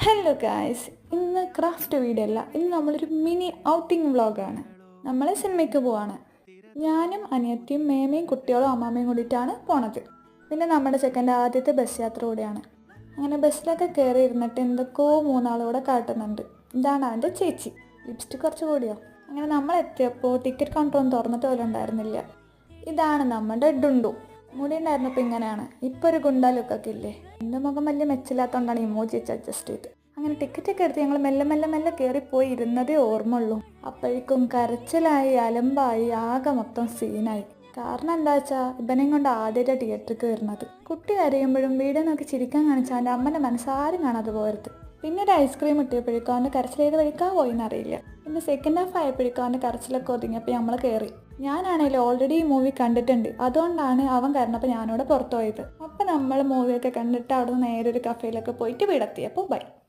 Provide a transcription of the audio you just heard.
Hello guys, ഇന്ന് craft video അല്ല, ഇന്ന് നമ്മളൊരു മിനി ഔട്ടിംഗ് വ്ളോഗാണ്. നമ്മൾ സിനിമയ്ക്ക് പോവാണ്. ഞാനും അനിയത്തിയും മേമയും കുട്ടികളും അമ്മാമ്മയും കൂടിയിട്ടാണ് പോണത്. പിന്നെ നമ്മുടെ ചെക്കൻ്റെ ആദ്യത്തെ ബസ് യാത്ര കൂടിയാണ്. അങ്ങനെ ബസ്സിലൊക്കെ കയറി ഇരുന്നിട്ട് എന്തൊക്കെയോ മൂന്നാളൂടെ കാട്ടുന്നുണ്ട്. ഇതാണ് അവൻ്റെ ചേച്ചി. ലിപ്സ്റ്റിക് കുറച്ച് കൂടിയോ. അങ്ങനെ നമ്മൾ എത്തിയപ്പോൾ ടിക്കറ്റ് കൗണ്ടറൊന്നും തുറന്നിട്ട് പോലും ഉണ്ടായിരുന്നില്ല. ഇതാണ് നമ്മുടെ ഡുണ്ടു. മുടി ഉണ്ടായിരുന്നപ്പോൾ ഇങ്ങനെയാണ്. ഇപ്പോൾ ഒരു ഗുണ്ട ലുക്കൊക്കെ ഇല്ലേ. എൻ്റെ മുഖം വലിയ മെച്ചില്ലാത്തതുകൊണ്ടാണ് ഇമോജി വെച്ച് അഡ്ജസ്റ്റ് ചെയ്ത്. അങ്ങനെ ടിക്കറ്റൊക്കെ എടുത്ത് ഞങ്ങൾ മെല്ലെ മെല്ലെ മെല്ലെ കയറിപ്പോയി ഇരുന്നതേ ഓർമ്മയുള്ളൂ. അപ്പോഴേക്കും കരച്ചിലായി, അലമ്പായി, ആകെ മൊത്തം സീനായി. കാരണം എന്താ വെച്ചാൽ ഇവനെയും കൊണ്ട് ആദ്യമായിട്ട് തിയേറ്ററിലേക്ക് വരുന്നത്. കുട്ടി കരയുമ്പോഴും വീഡിയോ നോക്കി ചിരിക്കാൻ കാണിച്ചാൽ അവൻ്റെ അമ്മൻ്റെ മനസ്സാരും കാണാതെ പോകരുത്. പിന്നെ ഒരു ഐസ്ക്രീം കിട്ടിയപ്പോഴേക്കും അവൻ്റെ കരച്ചിൽ ഏത് വഴിക്കാ പോയിന്നറിയില്ല. പിന്നെ സെക്കൻഡ് ഹാഫ് ആയപ്പോഴേക്കും അവൻ്റെ കരച്ചിലൊക്കെ ഒതുങ്ങിയപ്പോൾ നമ്മൾ കയറി. ഞാനാണെങ്കിൽ ഓൾറെഡി ഈ മൂവി കണ്ടിട്ടുണ്ട്, അതുകൊണ്ടാണ് അവൻ കയറുന്നപ്പോൾ ഞാനിവിടെ പുറത്തു പോയത്. അപ്പോൾ നമ്മൾ മൂവിയൊക്കെ കണ്ടിട്ട് അവിടെ നിന്ന് നേരെ ഒരു കഫേയിലൊക്കെ പോയിട്ട് വീടെത്തിയപ്പോൾ ബൈ.